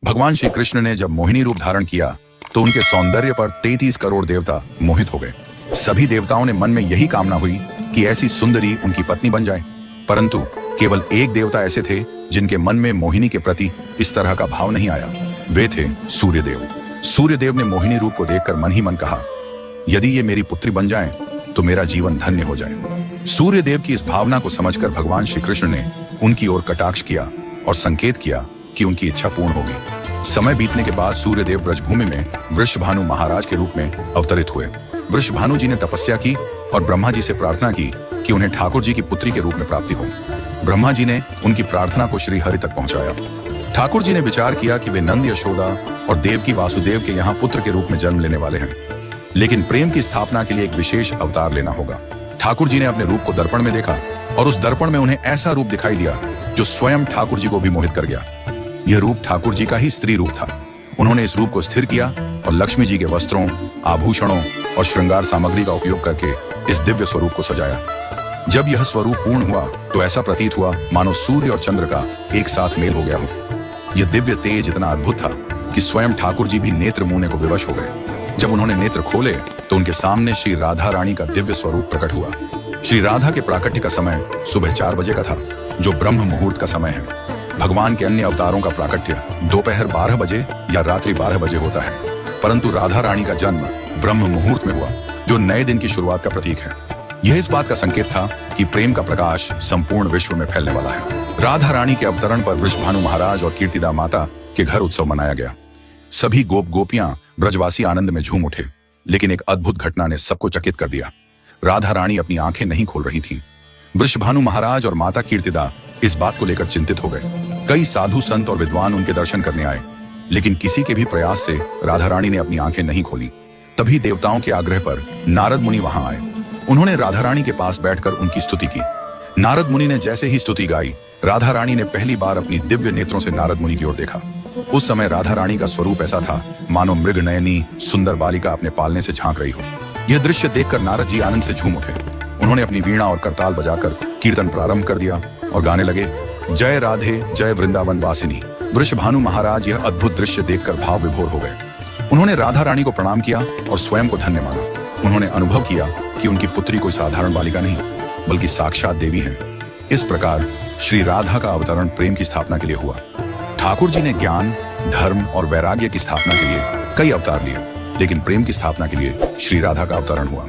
भगवान श्री कृष्ण ने जब मोहिनी रूप धारण किया तो उनके सौंदर्य पर 33 करोड़ देवता मोहित हो गए। सभी देवताओं ने मन में यही कामना हुई कि ऐसी सुंदरी उनकी पत्नी बन जाए, परंतु केवल एक देवता ऐसे थे जिनके मन में मोहिनी के प्रति इस तरह का भाव नहीं आया। वे थे सूर्यदेव। सूर्यदेव ने मोहिनी रूप को देखकर मन ही मन कहा, यदि ये मेरी पुत्री बन जाए तो मेरा जीवन धन्य हो जाए। सूर्यदेव की इस भावना को समझकर भगवान श्री कृष्ण ने उनकी ओर कटाक्ष किया और संकेत किया कि उनकी इच्छा पूर्ण होगी। समय बीतने के बाद सूर्यदेव ब्रजभूमि में वृषभानु महाराज के रूप में अवतरित हुए। वृषभानु जी ने तपस्या की और ब्रह्मा जी से प्रार्थना की कि उन्हें ठाकुर जी की पुत्री के रूप में प्राप्ति हो। ब्रह्मा जी ने उनकी प्रार्थना को श्री हरि तक पहुंचाया। ठाकुर जी ने विचार किया कि वे नंद यशोदा और देवकी वासुदेव के यहाँ पुत्र के रूप में जन्म लेने वाले हैं, लेकिन प्रेम की स्थापना के लिए एक विशेष अवतार लेना होगा। ठाकुर जी ने अपने रूप को दर्पण में देखा और उस दर्पण में उन्हें ऐसा रूप दिखाई दिया जो स्वयं ठाकुर जी को भी मोहित कर गया। यह रूप ठाकुर जी का ही स्त्री रूप था। उन्होंने इस रूप को स्थिर किया और लक्ष्मी जी के वस्त्रों, आभूषणों और श्रृंगार सामग्री का उपयोग करके इस दिव्य स्वरूप को सजाया। जब यह स्वरूप पूर्ण हुआ तो ऐसा प्रतीत हुआ मानो सूर्य और चंद्र का एक साथ मेल हो गया हो। यह दिव्य तेज इतना अद्भुत था कि स्वयं ठाकुर जी भी नेत्र मूंदने को विवश हो गए। जब उन्होंने नेत्र खोले तो उनके सामने श्री राधा रानी का दिव्य स्वरूप प्रकट हुआ। श्री राधा के प्राकट्य का समय सुबह 4 बजे का था, जो ब्रह्म मुहूर्त का समय है। भगवान के अन्य अवतारों का प्राकट्य दोपहर 12 बजे या रात्रि 12 बजे होता है, परंतु राधा रानी का जन्म ब्रह्म मुहूर्त में हुआ, जो नए दिन की शुरुआत का प्रतीक है। यह इस बात का संकेत था कि प्रेम का प्रकाश संपूर्ण विश्व में फैलने वाला है। राधा रानी के अवतरण पर वृषभानु महाराज और कीर्तिदा माता के घर उत्सव मनाया गया। सभी गोप गोपियां ब्रजवासी आनंद में झूम उठे, लेकिन एक अद्भुत घटना ने सबको चकित कर दिया। राधा रानी अपनी आंखें नहीं खोल रही थीं। वृषभानु महाराज और माता कीर्तिदा इस बात को लेकर चिंतित हो गए। कई साधु संत और विद्वान उनके दर्शन करने आए, लेकिन किसी के भी प्रयास से राधा रानी ने अपनी आंखें नहीं खोली। तभी देवताओं के आग्रह पर नारद मुनि वहां आए। उन्होंने राधा रानी के पास बैठकर उनकी स्तुति की। नारद मुनि ने जैसे ही स्तुति गाई, राधा रानी ने पहली बार अपनी दिव्य नेत्रों से नारद मुनि की ओर देखा। उस समय राधा रानी का स्वरूप ऐसा था मानो मृग नयनी सुंदर बालिका अपने पालने से झांक रही हो। यह दृश्य देखकर नारद जी आनंद से झूम उठे। उन्होंने अपनी वीणा और करताल बजाकर कीर्तन प्रारंभ कर दिया और गाने लगे, जय राधे जय वृंदावन वासिनी। वृषभानु महाराज यह अद्भुत दृश्य देखकर भाव विभोर हो गए। उन्होंने राधा रानी को प्रणाम किया और स्वयं को धन्य माना। उन्होंने अनुभव किया कि उनकी पुत्री कोई साधारण बालिका नहीं, बल्कि साक्षात देवी है। इस प्रकार श्री राधा का अवतरण प्रेम की स्थापना के लिए हुआ। ठाकुर जी ने ज्ञान, धर्म और वैराग्य की स्थापना के लिए कई अवतार लिए, लेकिन प्रेम की स्थापना के लिए श्री राधा का अवतरण हुआ।